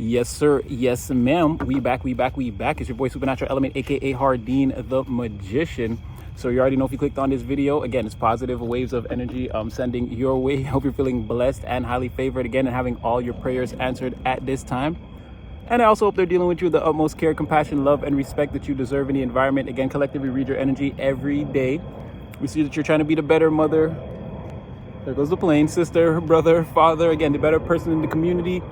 Yes, sir. Yes, ma'am. We back. It's your boy Supernatural Element, aka Hardeen the Magician. So you already know if you clicked on this video, again, it's positive waves of energy I'm sending your way. Hope you're feeling blessed and highly favored again and having all your prayers answered at this time. And I also hope they're dealing with you with the utmost care, compassion, love, and respect that you deserve in the environment. Again, collectively read your energy every day. We see that you're trying to be the better mother. There goes the plane. Sister, brother, father. Again, the better person in the community.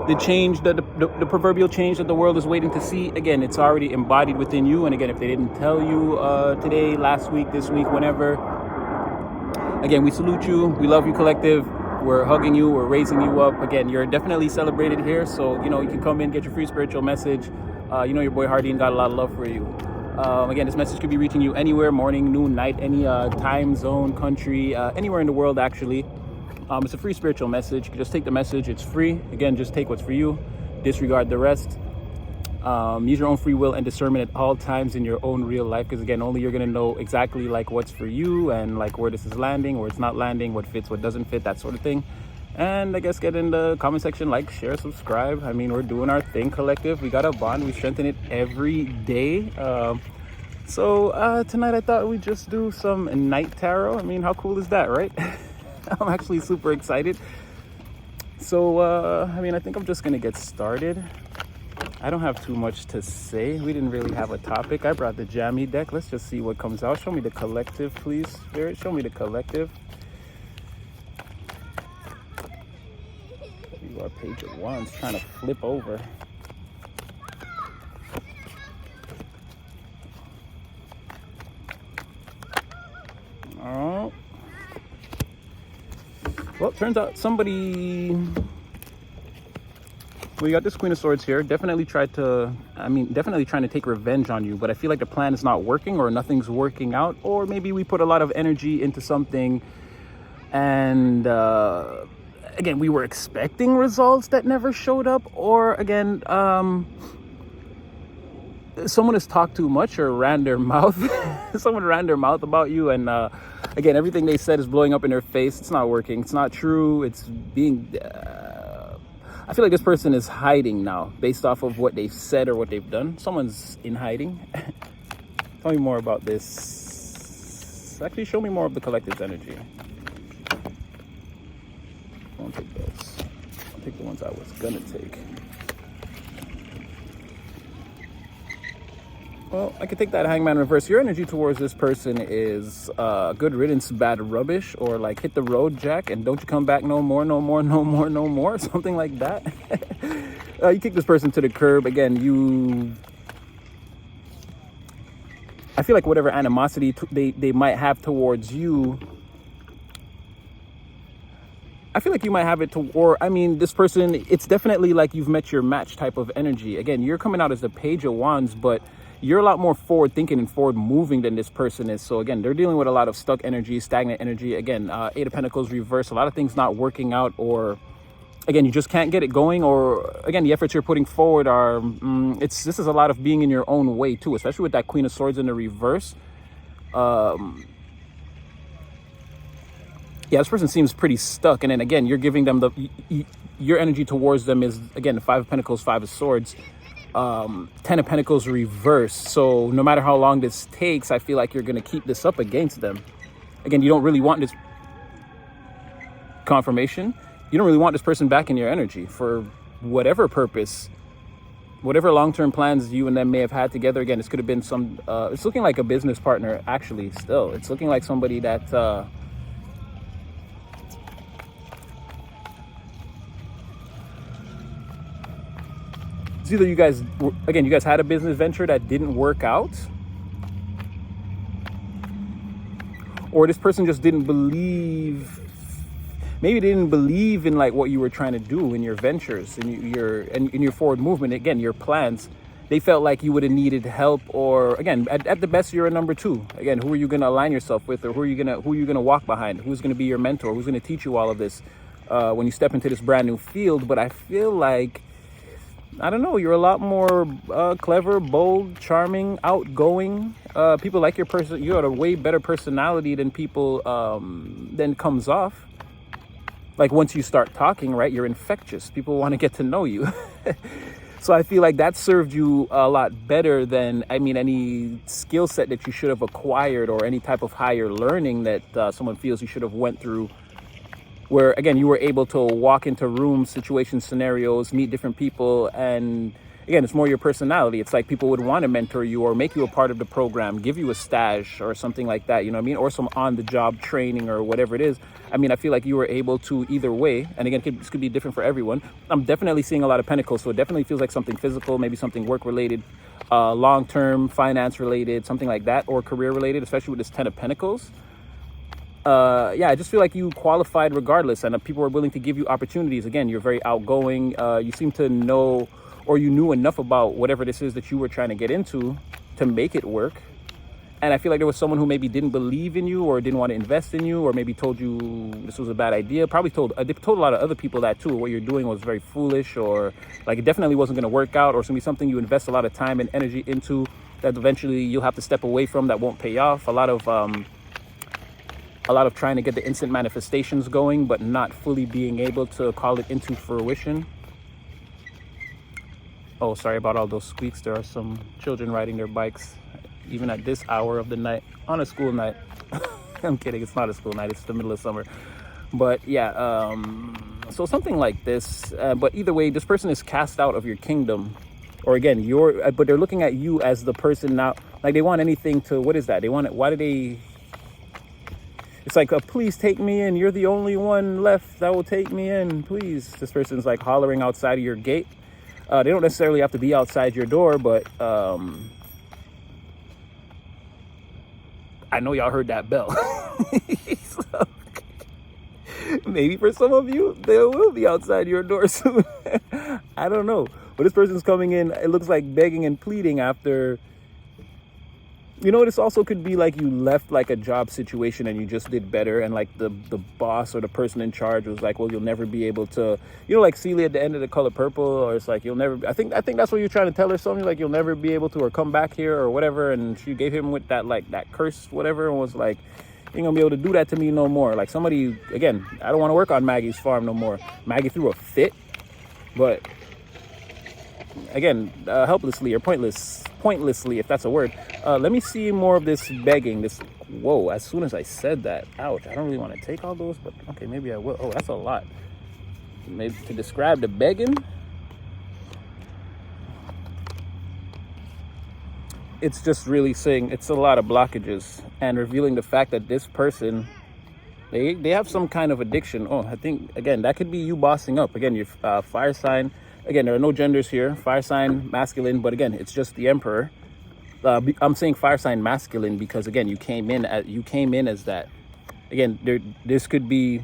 The change, the proverbial change that the world is waiting to see. Again, it's already embodied within you. And again, if they didn't tell you today, last week, this week, whenever, again, we salute you. We love you, collective. We're hugging you. We're raising you up. Again, you're definitely celebrated here. So, you know, you can come in, get your free spiritual message. You know, your boy Hardeen got a lot of love for you. Again, this message could be reaching you anywhere, morning, noon, night, any time zone, country, anywhere in the world, actually. It's a free spiritual message. You can just take the message. It's free. Again, just take what's for you. Disregard the rest. Use your own free will and discernment at all times in your own real life. Because again, only you're going to know exactly like what's for you and like where this is landing, where it's not landing, what fits, what doesn't fit, that sort of thing. And I guess get in the comment section, like, share, subscribe. I mean, we're doing our thing, collective. We got a bond. We strengthen it every day. So tonight I thought we'd just do some night tarot. I mean, how cool is that, right? I'm actually super excited. So, I mean, I think I'm just going to get started. I don't have too much to say. We didn't really have a topic. I brought the jammy deck. Let's just see what comes out. Show me the collective, please, Spirit. Show me the collective. You are Page of Wands trying to flip over. Oh. Well, turns out somebody, we got this Queen of Swords here, definitely trying to take revenge on you, but I feel like the plan is not working or nothing's working out, or maybe we put a lot of energy into something and again, we were expecting results that never showed up, or again, someone has talked too much or ran their mouth. Someone ran their mouth about you, and again, everything they said is blowing up in their face. It's not working. It's not true. It's being I feel like this person is hiding now based off of what they've said or what they've done. Someone's in hiding. Tell me more about this. Actually, show me more of the collective's energy. I won't take those. I'll take the ones I was gonna take. Well, I could take that Hangman reverse. Your energy towards this person is good riddance, bad rubbish, or like hit the road, Jack, and don't you come back no more, something like that. You kick this person to the curb. Again, I feel like whatever animosity they might have towards you, I feel like you might have it this person, it's definitely like you've met your match type of energy. Again, you're coming out as the Page of Wands, but you're a lot more forward thinking and forward moving than this person is. So again, they're dealing with a lot of stuck energy, stagnant energy. Again, Eight of Pentacles reverse, a lot of things not working out, or again, you just can't get it going, or again, the efforts you're putting forward are, this is a lot of being in your own way too, especially with that Queen of Swords in the reverse. Yeah, this person seems pretty stuck. And then again, you're giving them your energy towards them is, again, the Five of Pentacles, Five of Swords, Ten of Pentacles reverse. So no matter how long this takes, I feel like you're going to keep this up against them. Again, you don't really want this confirmation. You don't really want this person back in your energy for whatever purpose, whatever long-term plans you and them may have had together. Again, this could have been it's looking like a business partner, actually, still. It's looking like somebody that, it's either you guys had a business venture that didn't work out, or this person just didn't believe, maybe they didn't believe in like what you were trying to do in your ventures and in your forward movement. Again, your plans, they felt like you would have needed help, or again, at the best, you're a number two. Again, who are you going to align yourself with, or who are you going to walk behind? Who's going to be your mentor? Who's going to teach you all of this when you step into this brand new field? But I feel like, I don't know, you're a lot more clever, bold, charming, outgoing. People like your person. You have a way better personality than people than comes off. Like once you start talking, right, you're infectious. People want to get to know you. So I feel like that served you a lot better than, I mean, any skill set that you should have acquired or any type of higher learning that someone feels you should have went through, where again you were able to walk into rooms, situations, scenarios, meet different people, and again it's more your personality. It's like people would want to mentor you or make you a part of the program, give you a stage or something like that, you know what I mean, or some on-the-job training or whatever it is. I mean, I feel like you were able to either way, and again this could be different for everyone. I'm definitely seeing a lot of pentacles, so it definitely feels like something physical, maybe something work related, long-term finance related, something like that, or career related, especially with this 10 of Pentacles. Yeah, I just feel like you qualified regardless, and people are willing to give you opportunities. Again, you're very outgoing. You seem to know, or you knew enough about whatever this is that you were trying to get into to make it work. And I feel like there was someone who maybe didn't believe in you or didn't want to invest in you, or maybe told you this was a bad idea. Probably told a lot of other people that too. What you're doing was very foolish, or like it definitely wasn't going to work out, or it's going to be something you invest a lot of time and energy into that eventually you'll have to step away from, that won't pay off. A lot of trying to get the instant manifestations going, but not fully being able to call it into fruition. Oh, sorry about all those squeaks. There are some children riding their bikes, even at this hour of the night, on a school night. I'm kidding, it's not a school night, it's the middle of summer. But yeah, so something like this. But either way, this person is cast out of your kingdom. Or again, but they're looking at you as the person now. Like they want anything to, what is that? They want it, why do they... It's like, please take me in. You're the only one left that will take me in. Please. This person's like hollering outside of your gate. They don't necessarily have to be outside your door, but I know y'all heard that bell. So, maybe for some of you, they will be outside your door soon. I don't know. But this person's coming in, it looks like begging and pleading after... You know, this also could be like you left like a job situation and you just did better, and like the boss or the person in charge was like, well, you'll never be able to, you know, like Celia at the end of The Color Purple, or it's like you'll never, I think that's what you're trying to tell her, something like you'll never be able to, or come back here or whatever. And she gave him with that, like that curse, whatever, and was like, you ain't gonna be able to do that to me no more. Like somebody, again, I don't want to work on Maggie's farm no more. Maggie threw a fit, but again, helplessly or pointlessly, if that's a word. Let me see more of this begging. This, whoa, as soon as I said that, ouch, I don't really want to take all those, but okay, maybe I will. Oh, that's a lot. Maybe to describe the begging, it's just really saying it's a lot of blockages and revealing the fact that this person, they have some kind of addiction. Oh, I think, again, that could be you bossing up. Again, you're fire sign. Again, there are no genders here. Fire sign, masculine, but again, it's just the Emperor. I'm saying fire sign masculine because again, you came in as that. Again, this could be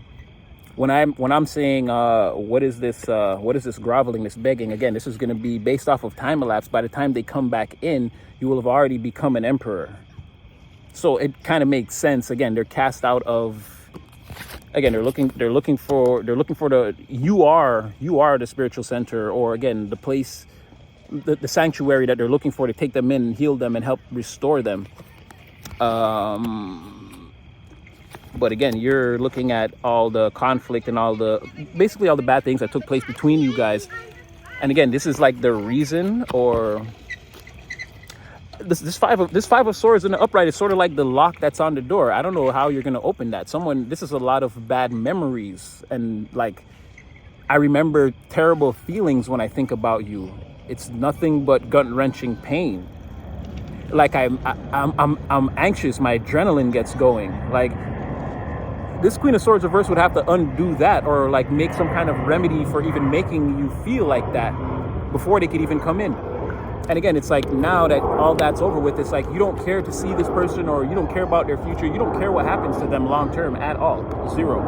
when I'm saying what is this groveling, this begging. Again, this is going to be based off of time elapse. By the time they come back in, you will have already become an emperor. So it kind of makes sense. Again, they're cast out of. Again, they're looking for the you are the spiritual center, or again the place, the sanctuary that they're looking for to take them in and heal them and help restore them. But again, you're looking at all the conflict and basically all the bad things that took place between you guys. And again, this is like the reason, or this five of swords in the upright is sort of like the lock that's on the door. I don't know how you're going to open that. This is a lot of bad memories, and like I remember terrible feelings when I think about you. It's nothing but gut-wrenching pain. Like I'm anxious, my adrenaline gets going. Like this Queen of Swords reverse would have to undo that, or like make some kind of remedy for even making you feel like that before they could even come in. And again, it's like now that all that's over with, it's like you don't care to see this person, or you don't care about their future. You don't care what happens to them long term at all. Zero.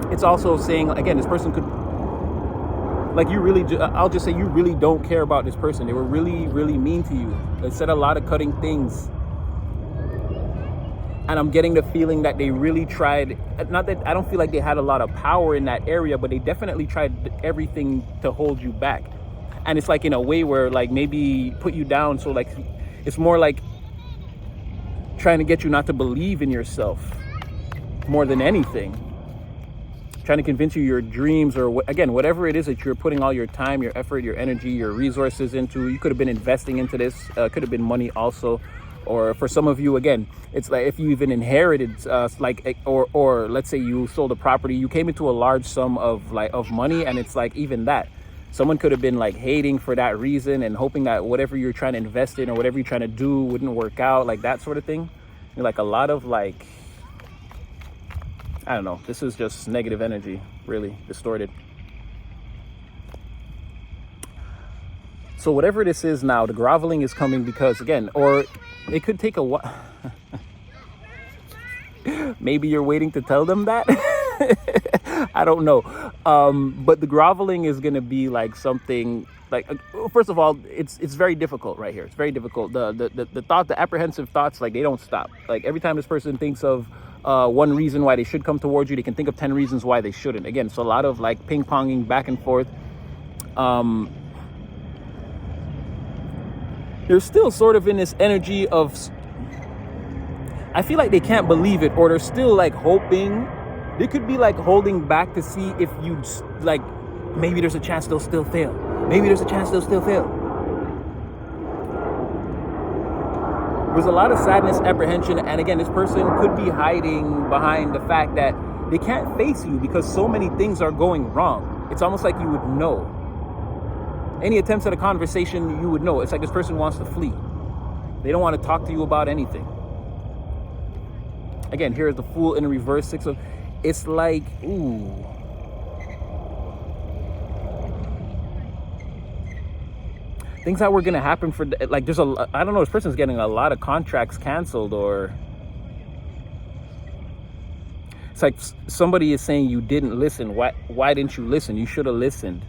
It's also saying, again, this person could, like you really, I'll just say you really don't care about this person. They were really, really mean to you. They said a lot of cutting things. And I'm getting the feeling that they really tried, not that I don't feel like they had a lot of power in that area, but they definitely tried everything to hold you back. And it's like in a way where like maybe put you down. So like, it's more like trying to get you not to believe in yourself more than anything. trying to convince you your dreams, or again, whatever it is that you're putting all your time, your effort, your energy, your resources into. You could have been investing into this, could have been money also. Or for some of you, again, it's like if you even inherited or let's say you sold a property, you came into a large sum of money, and it's like even that someone could have been like hating for that reason and hoping that whatever you're trying to invest in or whatever you're trying to do wouldn't work out, like that sort of thing. Like a lot of like, I don't know, this is just negative energy, really distorted. So whatever this is now, the groveling is coming because, again, or it could take a while. Maybe you're waiting to tell them that. I don't know. But the groveling is going to be like something like, first of all, it's very difficult right here. It's very difficult. The apprehensive thoughts, like they don't stop. Like every time this person thinks of one reason why they should come towards you, they can think of 10 reasons why they shouldn't. Again, so a lot of like ping-ponging back and forth. They're still sort of in this energy of, I feel like they can't believe it, or they're still like hoping. They could be like holding back to see if you like, maybe there's a chance they'll still fail. Maybe there's a chance they'll still fail. There's a lot of sadness, apprehension, and again, this person could be hiding behind the fact that they can't face you because so many things are going wrong. It's almost like you would know. Any attempts at a conversation, you would know. It's like this person wants to flee. They don't want to talk to you about anything. Again, here's the Fool in reverse. It's like, ooh. Things that were going to happen for, like, I don't know, this person's getting a lot of contracts canceled, or it's like somebody is saying you didn't listen. Why didn't you listen? You should have listened.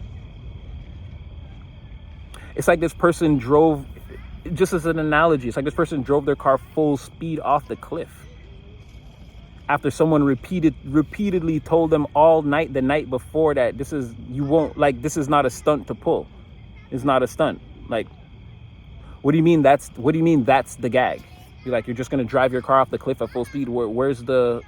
It's like this person drove, just as an analogy, it's like this person drove their car full speed off the cliff after someone repeatedly told them all night, the night before, that this is not a stunt to pull. It's not a stunt. Like, what do you mean that's the gag? You're just going to drive your car off the cliff at full speed. Where's the,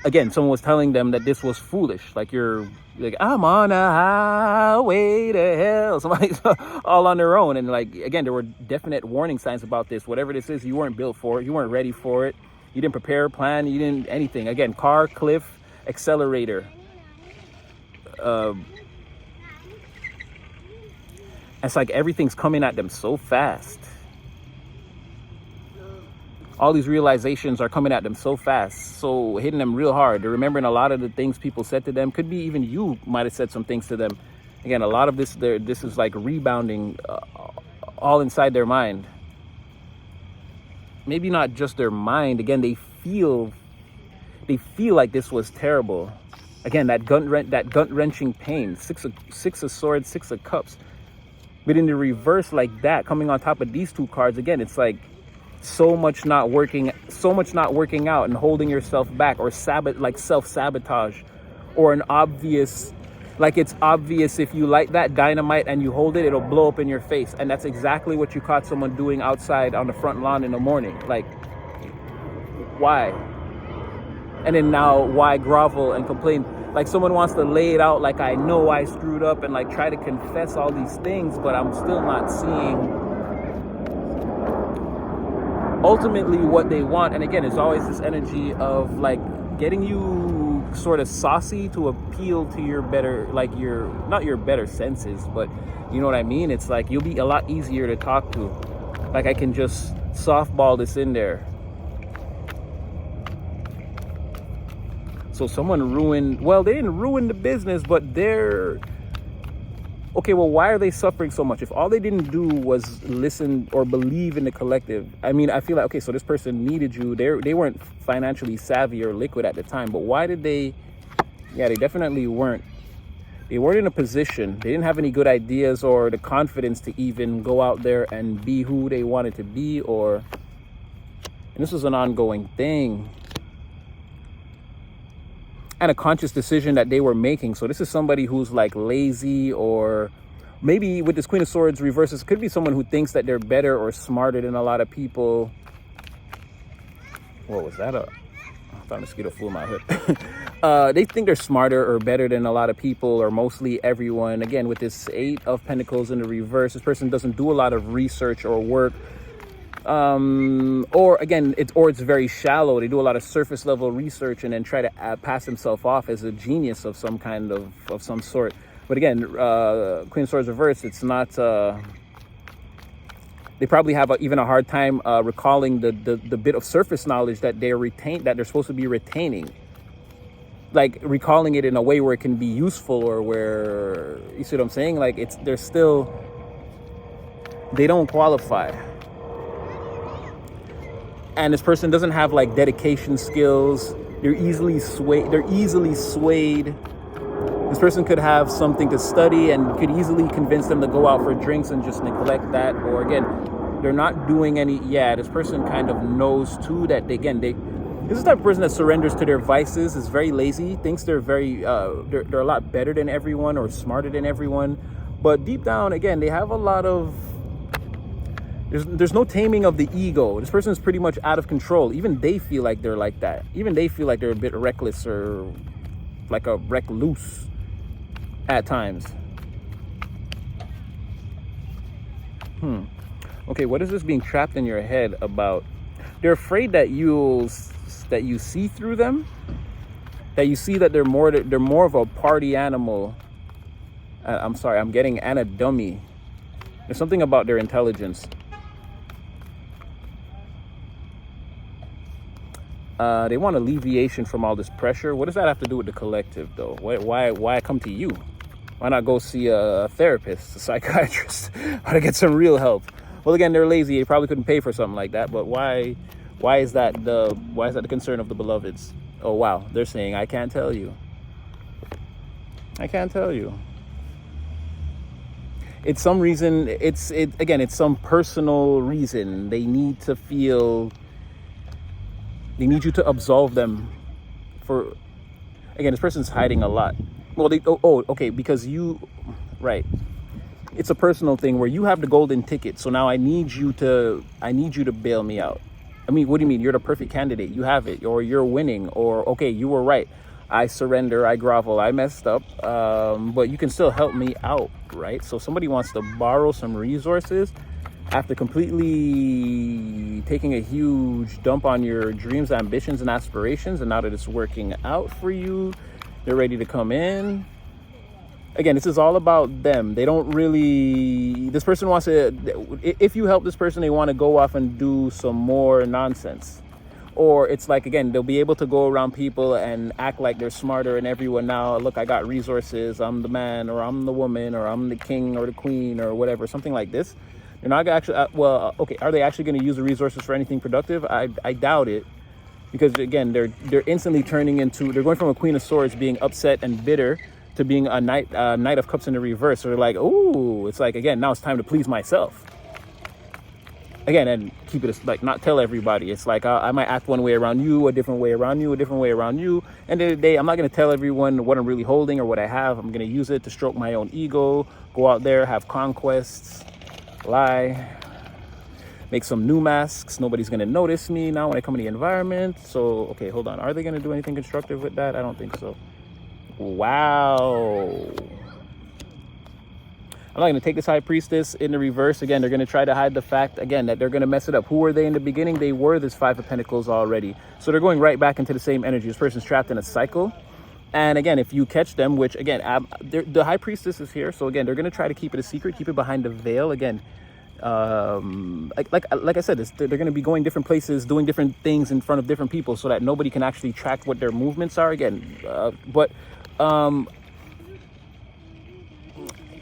again, someone was telling them that this was foolish. Like, you're like, I'm on a highway to hell. Somebody's all on their own. And like, again, there were definite warning signs about this. Whatever this is, you weren't built for it. You weren't ready for it. You didn't prepare, plan. You didn't anything. Again, car, cliff, accelerator. It's like everything's coming at them so fast. All these realizations are coming at them so fast, so hitting them real hard. They're remembering a lot of the things people said to them. Could be even you might have said some things to them. Again, a lot of this is like rebounding all inside their mind. Maybe not just their mind. Again, they feel like this was terrible. Again, that gut-wrenching pain. Six of Swords, Six of Cups. But in the reverse, like that, coming on top of these two cards, again, it's like so much not working out and holding yourself back, or self-sabotage, or an obvious, like it's obvious if you light that dynamite and you hold it, it'll blow up in your face. And that's exactly what you caught someone doing outside on the front lawn in the morning. Like, why? And then now, why grovel and complain? Like someone wants to lay it out like, I know I screwed up, and like try to confess all these things, but I'm still not seeing ultimately what they want. And again, it's always this energy of like getting you sort of saucy to appeal to your better, like not your better senses, but you know what I mean? It's like you'll be a lot easier to talk to. Like I can just softball this in there. So someone ruined, well, they didn't ruin the business, but okay, well, why are they suffering so much? If all they didn't do was listen or believe in the collective, I mean, I feel like, okay, so this person needed you. They weren't financially savvy or liquid at the time, but why did they, they definitely weren't. They weren't in a position. They didn't have any good ideas or the confidence to even go out there and be who they wanted to be, and this was an ongoing thing. And a conscious decision that they were making. So this is somebody who's like lazy, or maybe with this Queen of Swords reverses, could be someone who thinks that they're better or smarter than a lot of people. What was that? thought a mosquito flew in my hood. They think they're smarter or better than a lot of people, or mostly everyone. Again, with this 8 of Pentacles in the reverse, this person doesn't do a lot of research or work. Or again, it's very shallow. They do a lot of surface level research and then try to pass themselves off as a genius of some kind of some sort. But again, Queen of Swords reversed, it's not, they probably have even a hard time recalling the bit of surface knowledge that they're supposed to be retaining. Like recalling it in a way where it can be useful, or where, you see what I'm saying? Like they don't qualify. And this person doesn't have like dedication skills. They're easily swayed. This person could have something to study and could easily convince them to go out for drinks and just neglect that. Or again, they're not doing any, this person kind of knows too that this is the type of person that surrenders to their vices, is very lazy, thinks they're very, they're a lot better than everyone or smarter than everyone. But deep down, again, they have a lot of, there's no taming of the ego. This person is pretty much out of control. Even they feel like they're like that. Even they feel like they're a bit reckless, or like a recluse at times. Okay, what is this being trapped in your head about? They're afraid that you see through them, that you see that they're more of a party animal. I'm sorry, I'm getting and a dummy. There's something about their intelligence. They want alleviation from all this pressure. What does that have to do with the collective, though? Why come to you? Why not go see a therapist, a psychiatrist, or to get some real help? Well, again, they're lazy. They probably couldn't pay for something like that. But why is that the concern of the beloveds? Oh wow, they're saying I can't tell you. I can't tell you. It's some reason. It's some personal reason. They need to feel. They need you to absolve them for, again, this person's hiding a lot. Well, okay, because right. It's a personal thing where you have the golden ticket. So now I need you to bail me out. I mean, what do you mean? You're the perfect candidate. You have it, or you're winning, or okay, you were right. I surrender, I grovel, I messed up, but you can still help me out, right? So somebody wants to borrow some resources after completely taking a huge dump on your dreams, ambitions, and aspirations, and now that it's working out for you, they're ready to come in. Again, this is all about them. They don't really, this person wants to, if you help this person, they want to go off and do some more nonsense. Or it's like, again, they'll be able to go around people and act like they're smarter than everyone now. Look, I got resources. I'm the man, or I'm the woman, or I'm the king or the queen, or whatever, something like this. They're not actually, okay, are they actually going to use the resources for anything productive? I doubt it. Because again, they're instantly turning into, they're going from a Queen of Swords being upset and bitter to being a Knight of Cups in the reverse. So they're like, ooh, it's like, again, now it's time to please myself. Again, and keep it like, not tell everybody. It's like, I might act one way around you, a different way around you, a different way around you. And at the end of the day, I'm not going to tell everyone what I'm really holding or what I have. I'm going to use it to stroke my own ego, go out there, have conquests, lie, make some new masks. Nobody's going to notice me now when I come in the environment. So, okay, hold on. Are they going to do anything constructive with that? I don't think so. Wow. I'm not going to take this High Priestess in the reverse. Again, they're going to try to hide the fact, again, that they're going to mess it up. Who were they in the beginning? They were this 5 of Pentacles already. So they're going right back into the same energy. This person's trapped in a cycle. And again, if you catch them, which again, the High Priestess is here. So again, they're going to try to keep it a secret, keep it behind the veil. Again, like I said, they're going to be going different places, doing different things in front of different people so that nobody can actually track what their movements are. Again,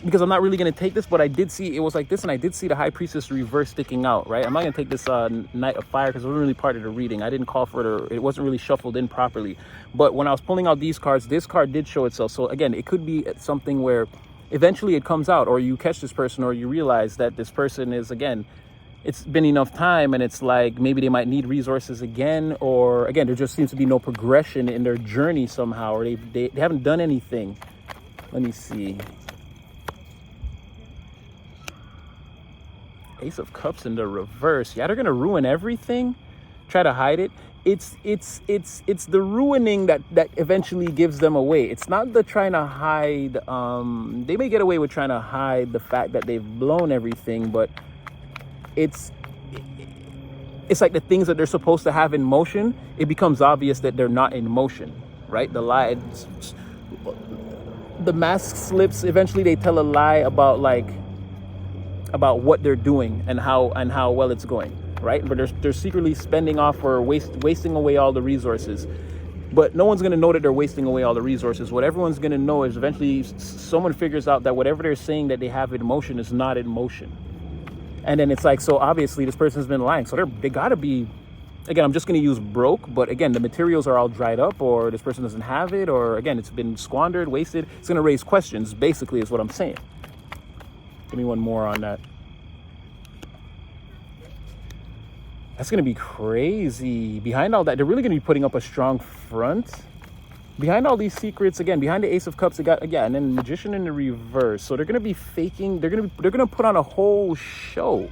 because I'm not really going to take this, but I did see it was like this, and I did see the High Priestess reverse sticking out, right? I'm not going to take this Knight of Fire because it wasn't really part of the reading. I didn't call for it, or it wasn't really shuffled in properly. But when I was pulling out these cards, this card did show itself. So again, it could be something where eventually it comes out, or you catch this person, or you realize that this person is, again, it's been enough time, and it's like maybe they might need resources again, or again, there just seems to be no progression in their journey somehow, or they haven't done anything. Let me see. Ace of Cups in the reverse. Yeah, they're going to ruin everything, try to hide it. it's the ruining that eventually gives them away. It's not the trying to hide. They may get away with trying to hide the fact that they've blown everything, but it's like the things that they're supposed to have in motion, it becomes obvious that they're not in motion, right? The lie, the mask slips. Eventually they tell a lie about what they're doing and how well it's going, right? But they're secretly spending off or wasting away all the resources. But no one's going to know that they're wasting away all the resources. What everyone's going to know is eventually someone figures out that whatever they're saying that they have in motion is not in motion. And then it's like, so obviously this person's been lying. So they got to be, again, I'm just going to use broke. But again, the materials are all dried up, or this person doesn't have it, or again, it's been squandered, wasted. It's going to raise questions, basically, is what I'm saying. Give me one more on that. That's going to be crazy. Behind all that, they're really going to be putting up a strong front. Behind all these secrets, again, behind the Ace of Cups, they got, again, and then Magician in the reverse. So they're going to be faking. They're going to put on a whole show.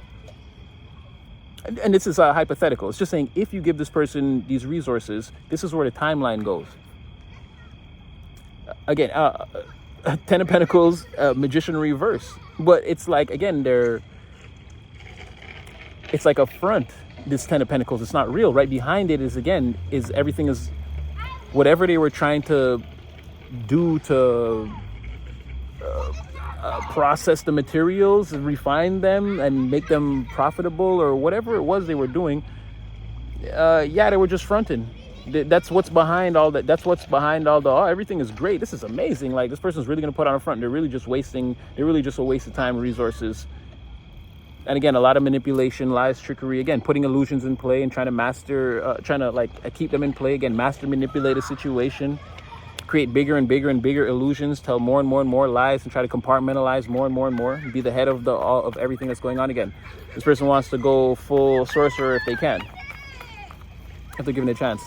And this is hypothetical. It's just saying, if you give this person these resources, this is where the timeline goes. Again, Ten of Pentacles, Magician reverse. But it's like, again, it's like a front. This Ten of Pentacles, it's not real. Right behind it is, again, is everything is whatever they were trying to do to process the materials and refine them and make them profitable, or whatever it was they were doing. They were just fronting. That's what's behind all that. That's what's behind all the, oh, everything is great, this is amazing, like this person's really going to put on a front. They're really just a waste of time and resources. And again, a lot of manipulation, lies, trickery, again, putting illusions in play and trying to master, trying to keep them in play. Again, master, manipulate a situation, create bigger and bigger and bigger illusions, tell more and more and more lies, and try to compartmentalize more and more and more, be the head of of everything that's going on. Again, this person wants to go full sorcerer if they can, if they're given a chance.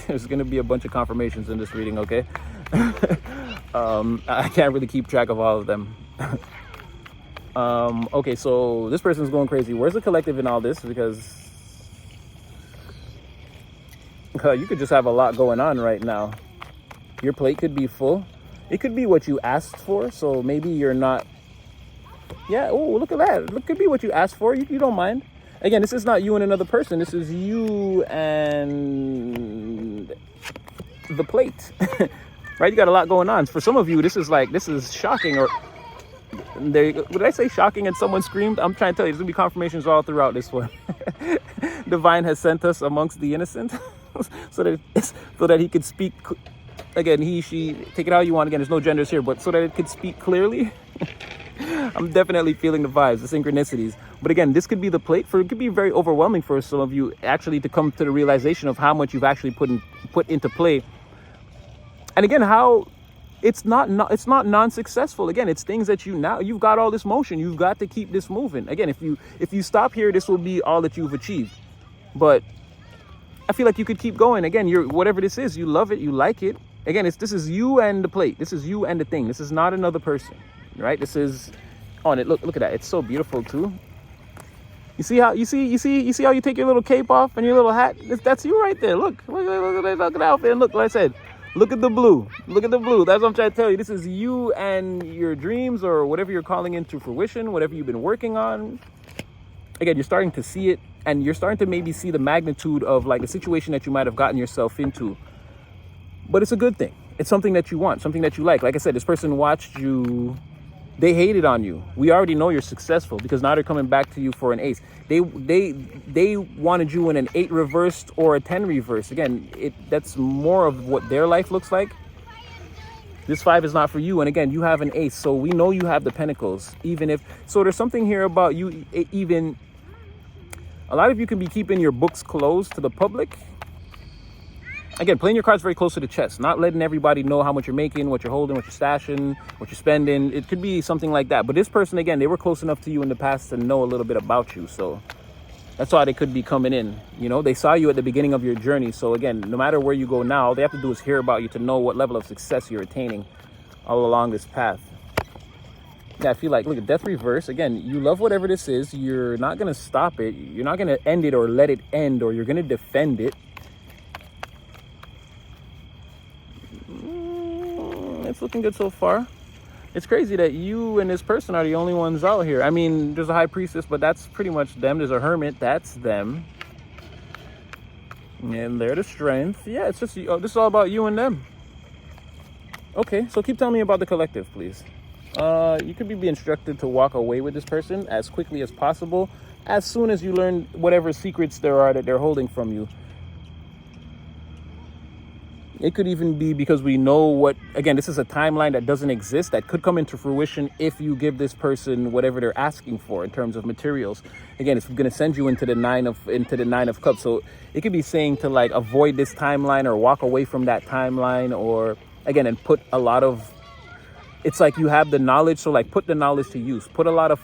There's going to be a bunch of confirmations in this reading, okay? I can't really keep track of all of them. Okay, so this person's going crazy. Where's the collective in all this? Because you could just have a lot going on right now. Your plate could be full. It could be what you asked for. So maybe you're not. Yeah. Oh, look at that. It could be what you asked for. You don't mind. Again, this is not you and another person. This is you and the plate. Right? You got a lot going on. For some of you, this is shocking. Or would I say shocking and someone screamed? I'm trying to tell you, there's gonna be confirmations all throughout this one. Divine has sent us amongst the innocent so that he could speak. Again, he, she, take it how you want. Again, there's no genders here, but so that it could speak clearly. I'm definitely feeling the vibes, the synchronicities. But again, this could be the plate. It could be very overwhelming for some of you actually to come to the realization of how much you've actually put into play. And again, how it's not non-successful. Again, it's things that you've got all this motion. You've got to keep this moving. Again, if you stop here, this will be all that you've achieved. But I feel like you could keep going. Again, whatever this is, you love it, you like it. Again, this is you and the plate. This is you and the thing. This is not another person, right? This is on it. Look at that. It's so beautiful too. You see how you see how you take your little cape off and your little hat? That's you right there. Look at the outfit. And look, like I said, look at the blue. Look at the blue. That's what I'm trying to tell you. This is you and your dreams, or whatever you're calling into fruition, whatever you've been working on. Again, you're starting to see it, and you're starting to maybe see the magnitude of like the situation that you might have gotten yourself into. But it's a good thing. It's something that you want, something that you like. Like I said, this person watched you. They hated on you. We already know you're successful because now they're coming back to you for an ace. They wanted you in an 8 reversed or a 10 reversed. Again, that's more of what their life looks like. This 5 is not for you. And again, you have an ace. So we know you have the pentacles. So there's something here about you. Even a lot of you can be keeping your books closed to the public. Again, playing your cards very close to the chest, not letting everybody know how much you're making, what you're holding, what you're stashing, what you're spending. It could be something like that. But this person, again, they were close enough to you in the past to know a little bit about you. So that's why they could be coming in. You know, they saw you at the beginning of your journey. So again, no matter where you go now, all they have to do is hear about you to know what level of success you're attaining all along this path. Yeah, I feel like, look at Death Reverse. Again, you love whatever this is. You're not going to stop it. You're not going to end it or let it end, or you're going to defend it. looking good so far. It's crazy that you and this person are the only ones out here. I mean, there's a high priestess, but that's pretty much them. There's a hermit, that's them. And they're the strength. Yeah, it's just, this is all about you and them. Okay, so keep telling me about the collective, please. You could be instructed to walk away with this person as quickly as possible, as soon as you learn whatever secrets there are that they're holding from you. It could even be because we know what, again, this is a timeline that doesn't exist, that could come into fruition if you give this person whatever they're asking for in terms of materials. Again, it's going to send you into the nine of cups. So it could be saying to like avoid this timeline or walk away from that timeline, or again, and put a lot of, it's like you have the knowledge. So like put the knowledge to use, put a lot of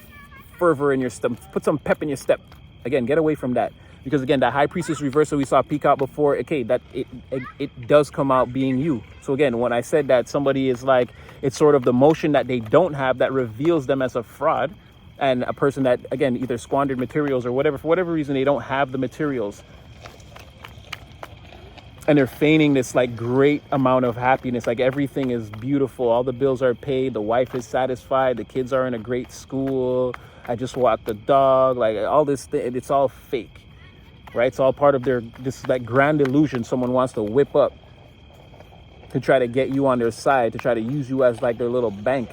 fervor in your step, put some pep in your step. Again, get away from that. Because again, that high priestess reversal we saw peek out before, okay, that it does come out being you. So again, when I said that somebody is like, it's sort of the motion that they don't have that reveals them as a fraud, and a person that, again, either squandered materials or whatever, for whatever reason, they don't have the materials. And they're feigning this like great amount of happiness, like everything is beautiful, all the bills are paid, the wife is satisfied, the kids are in a great school, I just walked the dog, like all this thing, it's all fake. Right, it's all part of this like grand illusion someone wants to whip up to try to get you on their side, to try to use you as like their little bank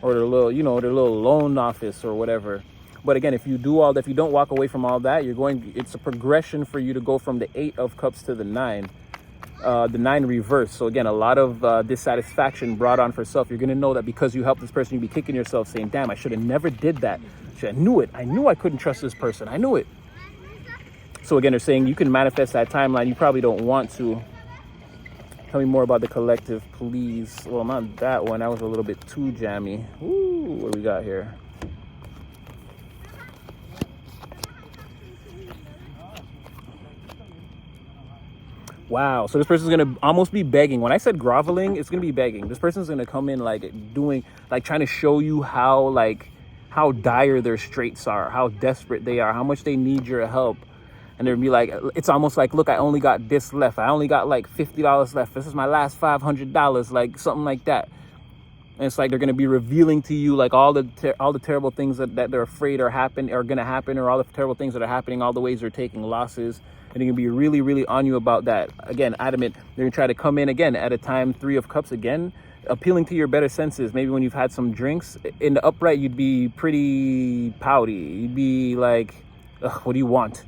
or their little, their little loan office or whatever. But again, if you do all that, if you don't walk away from all that, it's a progression for you to go from the 8 of cups to the 9 reverse. So again, a lot of dissatisfaction brought on for self. You're going to know that because you helped this person, you'll be kicking yourself saying, damn, I should have never did that. I knew it. I knew I couldn't trust this person. I knew it. So again, they're saying you can manifest that timeline. You probably don't want to. Tell me more about the collective, please. Well, not that one. That was a little bit too jammy. Ooh, what do we got here? Wow. So this person's going to almost be begging. When I said groveling, it's going to be begging. This person's going to come in like trying to show you how dire their straits are, how desperate they are, how much they need your help. And they'll be like, it's almost like, look, I only got this left. I only got like $50 left. This is my last $500, like something like that. And it's like they're going to be revealing to you like all the terrible things that they're afraid are going to happen, or all the terrible things that are happening, all the ways they're taking losses. And they're going to be really, really on you about that. Again, adamant. They're going to try to come in again at a time, 3 of cups again, appealing to your better senses. Maybe when you've had some drinks. In the upright, you'd be pretty pouty. You'd be like, ugh, what do you want?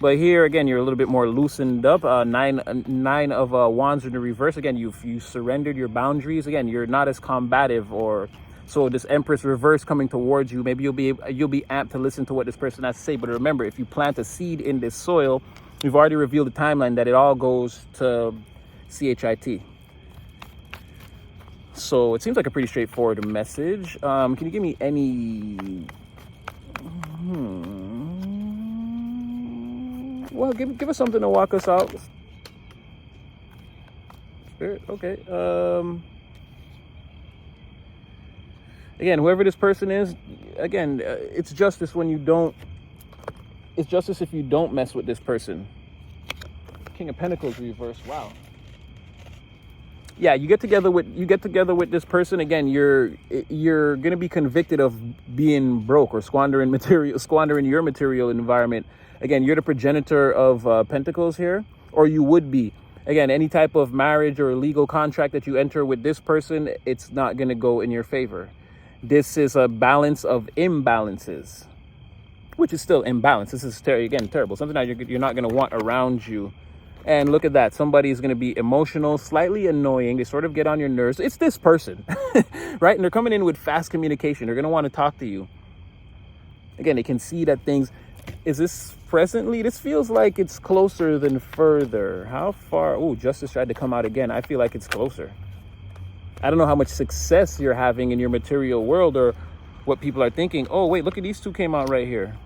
But here, again, you're a little bit more loosened up. Nine of wands in the reverse. Again, you surrendered your boundaries. Again, you're not as combative, or so this Empress reverse coming towards you. Maybe you'll be amped to listen to what this person has to say. But remember, if you plant a seed in this soil, we've already revealed the timeline that it all goes to CHIT. So it seems like a pretty straightforward message. Can you give me any? Well, give us something to walk us out. Spirit, okay. Again, whoever this person is, again, it's justice when you don't. It's justice if you don't mess with this person. King of Pentacles reverse. Wow. Yeah, you get together with this person. Again, you're gonna be convicted of being broke or squandering your material environment. Again, you're the progenitor of Pentacles here, or you would be. Again, any type of marriage or legal contract that you enter with this person, it's not going to go in your favor. This is a balance of imbalances, which is still imbalance. This is, again, terrible. Something that you're not going to want around you. And look at that. Somebody is going to be emotional, slightly annoying. They sort of get on your nerves. It's this person, right? And they're coming in with fast communication. They're going to want to talk to you. Again, they can see that things... Is this presently? This feels like it's closer than further. How far? Oh, Justice tried to come out again. I feel like it's closer. I don't know how much success you're having in your material world, or what people are thinking. Oh, wait, look at these two came out right here.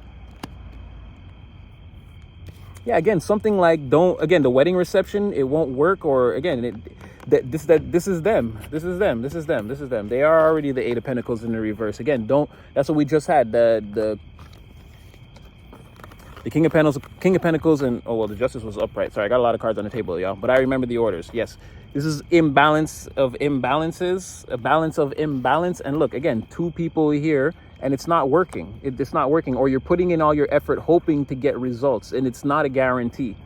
Yeah, again, something like the wedding reception, it won't work. Or again, this is them. This is them. They are already the 8 of Pentacles in the reverse. Again, that's what we just had. The King of Pentacles, and oh well, the Justice was upright. Sorry, I got a lot of cards on the table, y'all. But I remember the orders. Yes, this is imbalance of imbalances, a balance of imbalance. And look, again, two people here, and it's not working. It's not working, or you're putting in all your effort hoping to get results, and it's not a guarantee,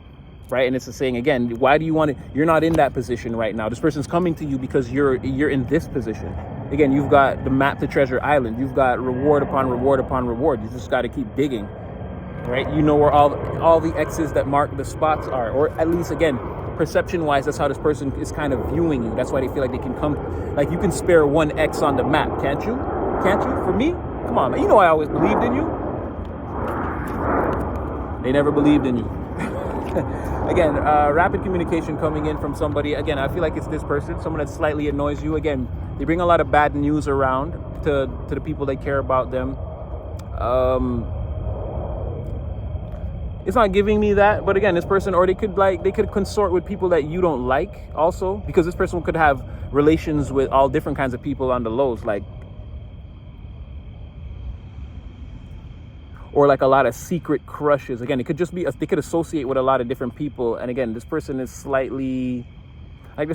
right? And it's a saying again. Why do you want it? You're not in that position right now. This person's coming to you because you're in this position. Again, you've got the map to Treasure Island. You've got reward upon reward upon reward. You just got to keep digging. Right, you know where all the X's that mark the spots are, or at least again, perception-wise, that's how this person is kind of viewing you. That's why they feel like they can come, like you can spare one X on the map, can't you? Can't you? For me, come on, man. You know I always believed in you. They never believed in you. Again, rapid communication coming in from somebody. Again, I feel like it's this person, someone that slightly annoys you. Again, they bring a lot of bad news around to the people that care about them. It's not giving me that, but again, this person, or they could consort with people that you don't like also, because this person could have relations with all different kinds of people on the lows, like, or like a lot of secret crushes. Again, it could just be, they could associate with a lot of different people. And again, this person is slightly, like they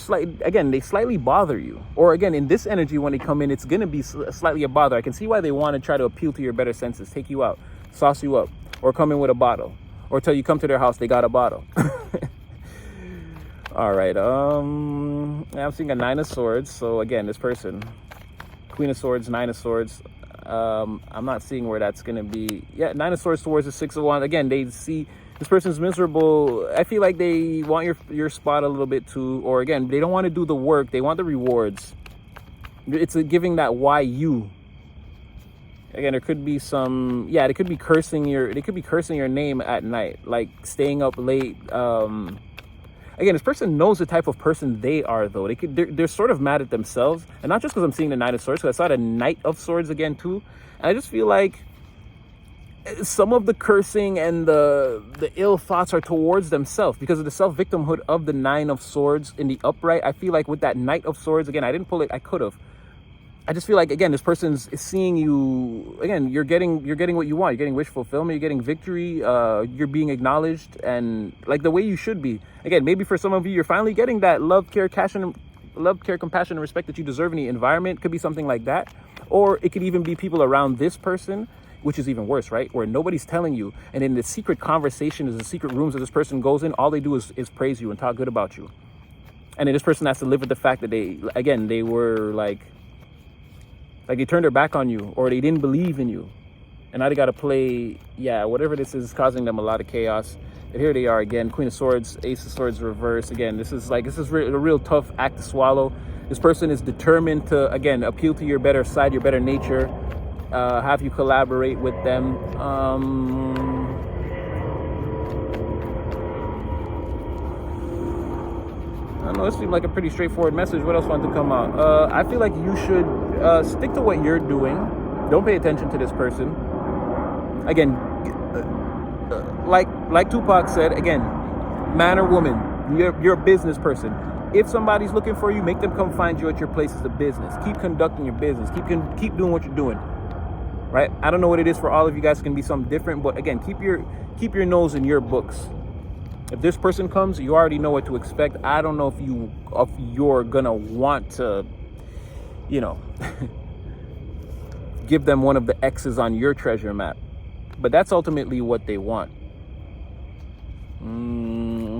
slightly bother you. Or again, in this energy, when they come in, it's going to be slightly a bother. I can see why they want to try to appeal to your better senses, take you out, sauce you up, or come in with a bottle. Or till you come to their house, they got a bottle. All right. I'm seeing a Nine of Swords. So again, this person, Queen of Swords, Nine of Swords. I'm not seeing where that's going to be. Yeah, Nine of Swords towards the Six of Wands. Again, they see this person's miserable. I feel like they want your spot a little bit too. Or again, they don't want to do the work. They want the rewards. It's giving that why you. Again, there could be some, they could be cursing your name at night, like staying up late. Again, this person knows the type of person they are, though. They're sort of mad at themselves, and not just because I'm seeing the Nine of Swords, because I saw the Knight of Swords again too, and I just feel like some of the cursing and the ill thoughts are towards themselves because of the self-victimhood of the Nine of Swords in the upright. I feel like with that Knight of Swords, again, I didn't pull it, I could have. I just feel like, again, this person's seeing you, again, you're getting what you want. You're getting wish fulfillment, you're getting victory, you're being acknowledged, and like the way you should be. Again, maybe for some of you, you're finally getting that love, care, compassion, and respect that you deserve in the environment. Could be something like that. Or it could even be people around this person, which is even worse, right? Where nobody's telling you. And in the secret conversations, the secret rooms that this person goes in, all they do is praise you and talk good about you. And then this person has to live with the fact that they were like they turned their back on you, or they didn't believe in you. And now they got to play, whatever this is causing them a lot of chaos. And here they are again, Queen of Swords, Ace of Swords reverse. Again, this is a real tough act to swallow. This person is determined to, again, appeal to your better side, your better nature, have you collaborate with them. I don't know, this seemed like a pretty straightforward message. What else wanted to come out? I feel like you should stick to what you're doing. Don't pay attention to this person. Again, like Tupac said, again, man or woman, you're a business person. If somebody's looking for you, make them come find you at your places of business. Keep conducting your business. Keep doing what you're doing. Right? I don't know what it is for all of you guys. It can be something different, but again, keep your nose in your books. If this person comes, you already know what to expect. I don't know if you're gonna want to, give them one of the X's on your treasure map, but that's ultimately what they want.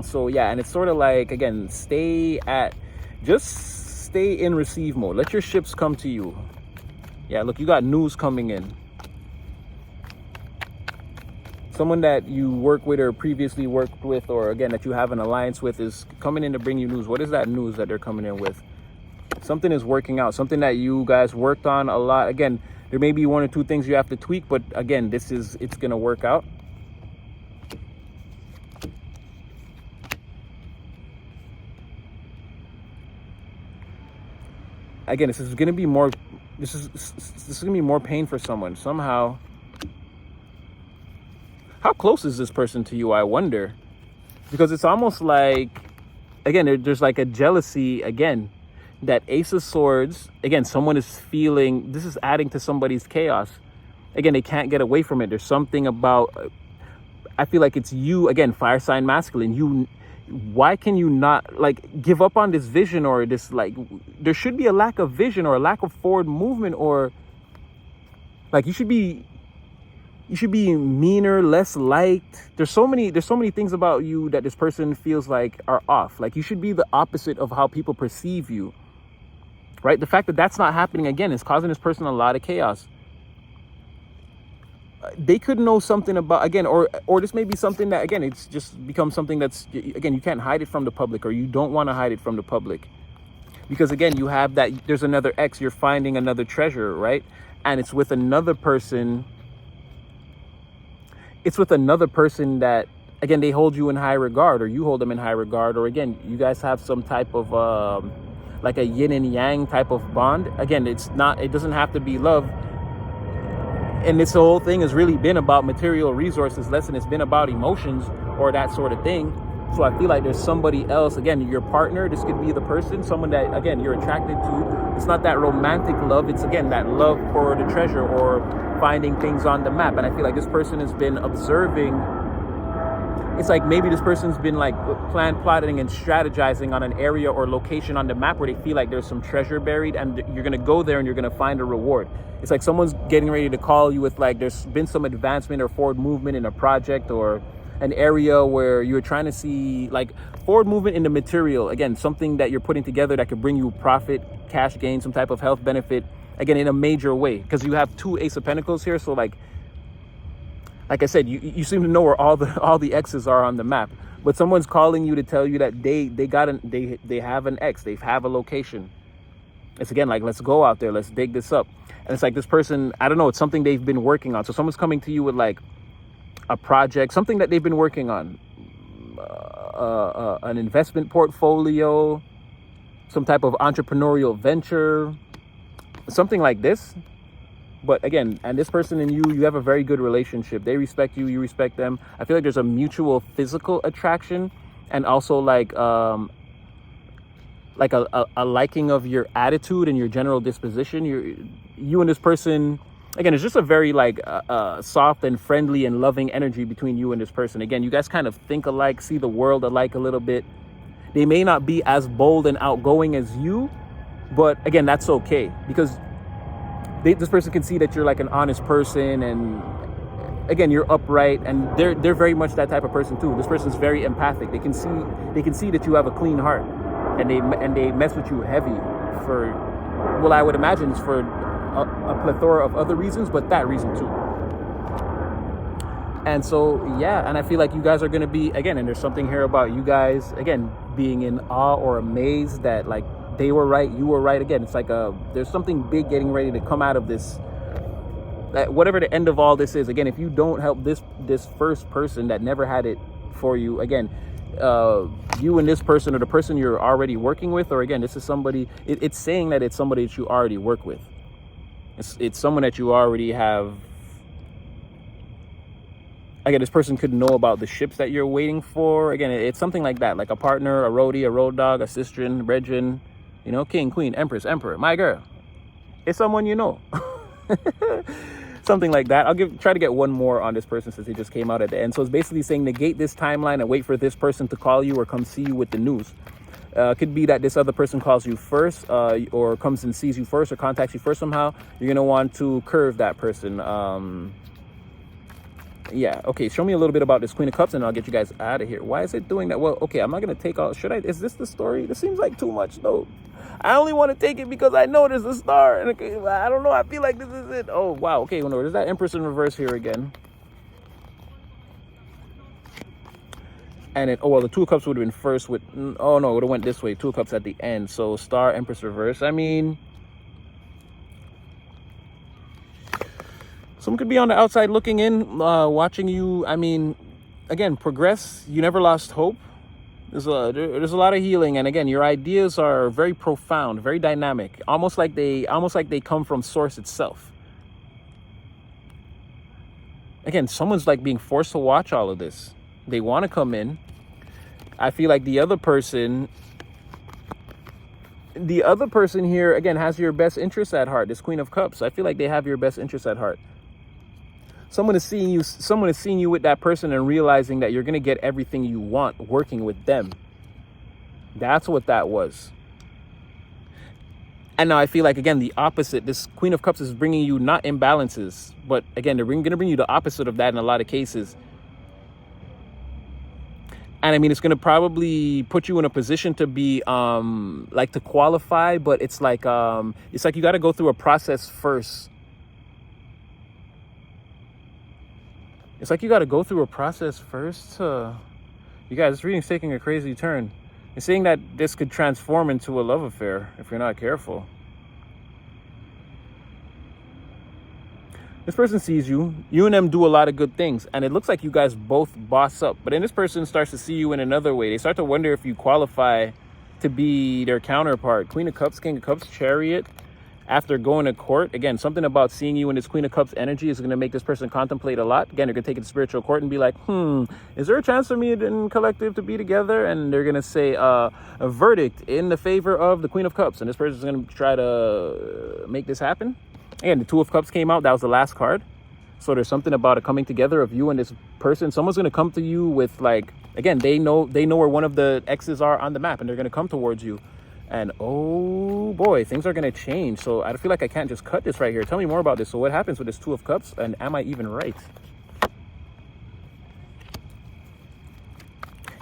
So yeah, and it's sort of like, again, just stay in receive mode. Let your ships come to you. Yeah, look, you got news coming in. Someone that you work with or previously worked with, or again, that you have an alliance with, is coming in to bring you news. What is that news that they're coming in with? Something is working out, something that you guys worked on a lot. Again, there may be one or two things you have to tweak, but again, it's going to work out. Again, this is going to be more pain for someone somehow. How close is this person to you, I wonder? Because it's almost like, again, there's like a jealousy, again, that Ace of Swords, again, someone is feeling, this is adding to somebody's chaos. Again, they can't get away from it. There's something about, I feel like it's you, again, fire sign masculine. Why can you not like give up on this vision, or this, like, there should be a lack of vision or a lack of forward movement, or like you should be meaner, less liked. There's so many things about you that this person feels like are off. Like you should be the opposite of how people perceive you, right? The fact that that's not happening, again, is causing this person a lot of chaos. They could know something about, again, or this may be something that, again, it's just become something that's, again, you can't hide it from the public, or you don't want to hide it from the public, because again, you have that, there's another X, you're finding another treasure, right? And it's with another person that, again, they hold you in high regard, or you hold them in high regard, or again, you guys have some type of like a yin and yang type of bond. Again, it doesn't have to be love. And this whole thing has really been about material resources less than it's been about emotions or that sort of thing. So I feel like there's somebody else, again, your partner, this could be the person, someone that, again, you're attracted to. It's not that romantic love. It's, again, that love for the treasure or finding things on the map. And I feel like this person has been observing. It's like maybe this person's been like plotting and strategizing on an area or location on the map where they feel like there's some treasure buried, and you're going to go there and you're going to find a reward. It's like someone's getting ready to call you with, like, there's been some advancement or forward movement in a project or an area where you're trying to see, like, forward movement in the material. Again, something that you're putting together that could bring you profit, cash gain, some type of health benefit, again, in a major way, because you have 2 Ace of Pentacles here. So like I said, you seem to know where all the X's are on the map, but someone's calling you to tell you that they have an X, they have a location. It's, again, like, let's go out there, let's dig this up. And it's like this person, I don't know, it's something they've been working on. So someone's coming to you with like a project, something that they've been working on, an investment portfolio, some type of entrepreneurial venture, something like this. But again, and this person and you have a very good relationship. They respect you, you respect them. I feel like there's a mutual physical attraction, and also like a liking of your attitude and your general disposition. You and this person, again, it's just a very like soft and friendly and loving energy between you and this person. Again, you guys kind of think alike, see the world alike a little bit. They may not be as bold and outgoing as you, but again, that's okay, because this person can see that you're like an honest person, and again, you're upright, and they're very much that type of person too. This person's very empathic. They can see that you have a clean heart, and they mess with you heavy for, well, I would imagine it's for a plethora of other reasons, but that reason too. And so, yeah, and I feel like you guys are going to be, again, and there's something here about you guys, again, being in awe or amazed that, like, they were right, you were right. Again, it's like there's something big getting ready to come out of this, that whatever the end of all this is. Again, if you don't help this first person that never had it for you, again, you and this person, or the person you're already working with, or again, this is somebody, it's saying that it's somebody that you already work with. It's someone that you already have. Again, this person could know about the ships that you're waiting for. Again, it's something like that, like a partner, a roadie, a road dog, a sistren, brethren, you know, king, queen, empress, emperor, my girl. It's someone you know. Something like that. I'll try to get one more on this person since it just came out at the end. So it's basically saying negate this timeline and wait for this person to call you or come see you with the news. Could be that this other person calls you first, or comes and sees you first, or contacts you first somehow. You're gonna want to curve that person. Yeah, okay, show me a little bit about this Queen of Cups and I'll get you guys out of here. Why is it doing that? Well, okay, I'm not gonna take all. Is this the story? This seems like too much though. I only want to take it because I know there's a star, and okay, I don't know, I feel like this is it. Oh wow, okay, no, there's that Empress in reverse here again. And it, oh well, the Two of Cups would have been first with, oh no, it would have went this way, Two of Cups at the end. So star, Empress reverse. I mean, someone could be on the outside looking in, watching you. I mean, again, progress. You never lost hope. There's a lot of healing, and again, your ideas are very profound, very dynamic, almost like they come from source itself. Again, someone's like being forced to watch all of this. They want to come in. I feel like the other person here, again, has your best interest at heart. This Queen of Cups, I feel like they have your best interest at heart. Someone is seeing you with that person and realizing that you're going to get everything you want working with them. That's what that was. And now I feel like, again, the opposite. This Queen of Cups is bringing you not imbalances, but again, they're going to bring you the opposite of that in a lot of cases. And I mean, it's going to probably put you in a position to be like to qualify, but it's like you got to go through a process first. It's like you got to go through a process first. You guys, this reading's taking a crazy turn. It's saying that this could transform into a love affair if you're not careful. This person sees you. You and them do a lot of good things. And it looks like you guys both boss up. But then this person starts to see you in another way. They start to wonder if you qualify to be their counterpart. Queen of Cups, King of Cups, Chariot. After going to court, again, something about seeing you in this Queen of Cups energy is going to make this person contemplate a lot. Again, they're going to take it to spiritual court and be like, is there a chance for me and collective to be together? And they're going to say a verdict in the favor of the Queen of Cups. And this person is going to try to make this happen. Again, the Two of Cups came out. That was the last card. So there's something about a coming together of you and this person. Someone's going to come to you with, like, again, they know where one of the X's are on the map, and they're going to come towards you. And oh boy, things are going to change. So I feel like I can't just cut this right here. Tell me more about this. So what happens with this Two of Cups, and am I even right?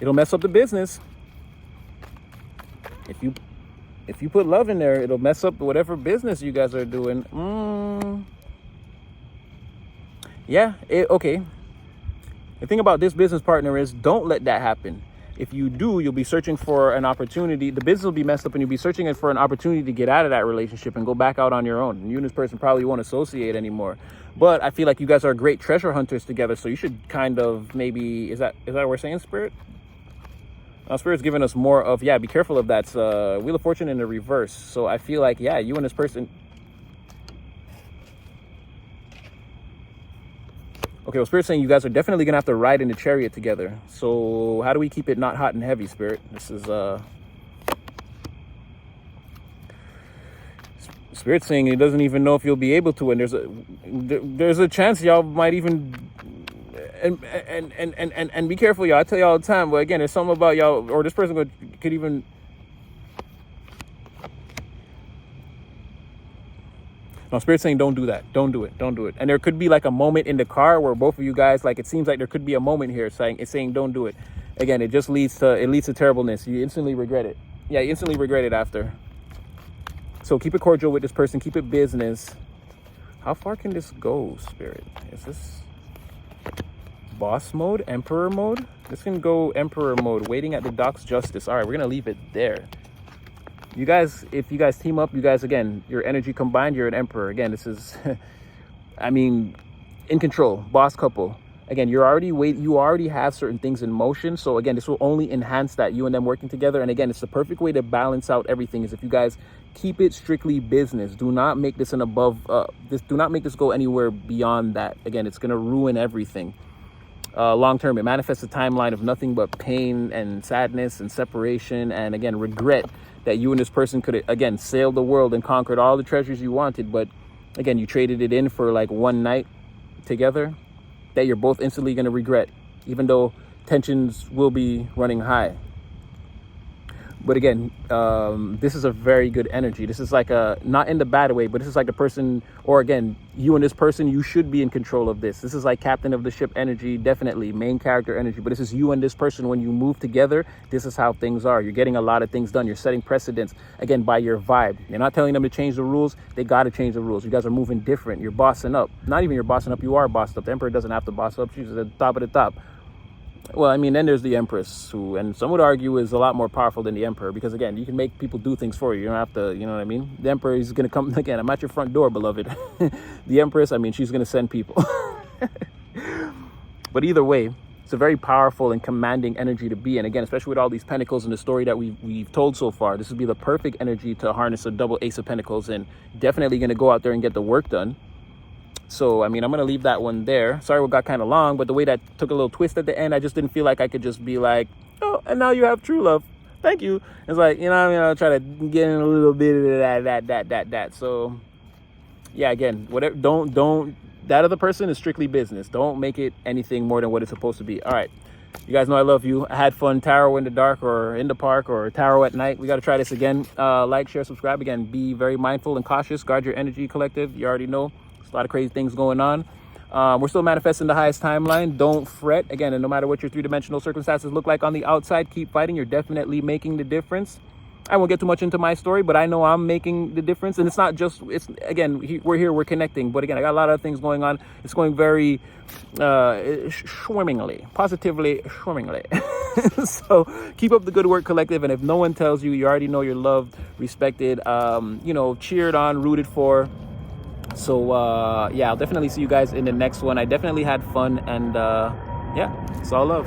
It'll mess up the business. If you put love in there, it'll mess up whatever business you guys are doing. Yeah, okay. The thing about this business partner is, don't let that happen. If you do, you'll be searching for an opportunity. The business will be messed up, and you'll be searching for an opportunity to get out of that relationship and go back out on your own. And you and this person probably won't associate anymore. But I feel like you guys are great treasure hunters together, so you should kind of maybe, is that what we're saying, Spirit? Spirit's giving us more of, yeah, be careful of that. Wheel of Fortune in the reverse. So I feel like, yeah, you and this person. Okay, well, Spirit's saying you guys are definitely going to have to ride in the Chariot together. So how do we keep it not hot and heavy, Spirit? This is, Spirit's saying he doesn't even know if you'll be able to. And there's a chance y'all might even, and be careful, y'all. I tell y'all all the time, but again, there's something about y'all, or this person could even, no, Spirit's saying don't do that. Don't do it. Don't do it. And there could be like a moment in the car where both of you guys, like, it seems like there could be a moment here saying don't do it. Again, it just leads to terribleness. You instantly regret it. Yeah, you instantly regret it after. So keep it cordial with this person. Keep it business. How far can this go, Spirit? Is this boss mode, emperor mode? This can go emperor mode, waiting at the docks justice. All right, we're going to leave it there. You guys, if you guys team up, you guys, again, your energy combined, you're an emperor. Again, this is, I mean, in control, boss couple. Again, you already have certain things in motion. So again, this will only enhance that, you and them working together. And again, it's the perfect way to balance out everything is if you guys keep it strictly business. Do not make this do not make this go anywhere beyond that. Again, it's going to ruin everything. Long term, it manifests a timeline of nothing but pain and sadness and separation. And again, regret that you and this person could, again, sail the world and conquered all the treasures you wanted. But again, you traded it in for like one night together that you're both instantly going to regret, even though tensions will be running high. But again, this is a very good energy. This is like not in the bad way, but this is like the person, or again, you and this person, you should be in control of this. This is like captain of the ship energy, definitely main character energy. But this is you and this person. When you move together, this is how things are. You're getting a lot of things done. You're setting precedents, again, by your vibe. You're not telling them to change the rules. They got to change the rules. You guys are moving different. You're bossing up. Not even you're bossing up. You are bossed up. The Emperor doesn't have to boss up. She's at the top of the top. Well, I mean, then there's the Empress, who, and some would argue, is a lot more powerful than the Emperor, because again, you can make people do things for you. You don't have to, you know what I mean? The Emperor is going to come, again, I'm at your front door, beloved. The Empress, I mean, she's going to send people. But either way, it's a very powerful and commanding energy to be in. Again, especially with all these pentacles in the story that we've told so far, this would be the perfect energy to harness a double Ace of Pentacles, and definitely going to go out there and get the work done. So, I mean, I'm going to leave that one there. Sorry we got kind of long, but the way that took a little twist at the end, I just didn't feel like I could just be like, oh, and now you have true love. Thank you. It's like, you know what I mean? I'll try to get in a little bit of that. So, yeah, again, whatever. Don't that other person is strictly business. Don't make it anything more than what it's supposed to be. All right. You guys know I love you. I had fun tarot in the dark or in the park or tarot at night. We got to try this again. Like, share, subscribe. Again, be very mindful and cautious. Guard your energy, collective. You already know. There's a lot of crazy things going on. We're still manifesting the highest timeline. Don't fret. Again, and no matter what your three-dimensional circumstances look like on the outside, keep fighting. You're definitely making the difference. I won't get too much into my story, but I know I'm making the difference. And it's not just, it's again, we're here, we're connecting. But again, I got a lot of things going on. It's going very swimmingly, positively swimmingly. So keep up the good work, collective. And if no one tells you, you already know you're loved, respected, you know, cheered on, rooted for. So yeah, I'll definitely see you guys in the next one. I definitely had fun, and yeah, it's all love.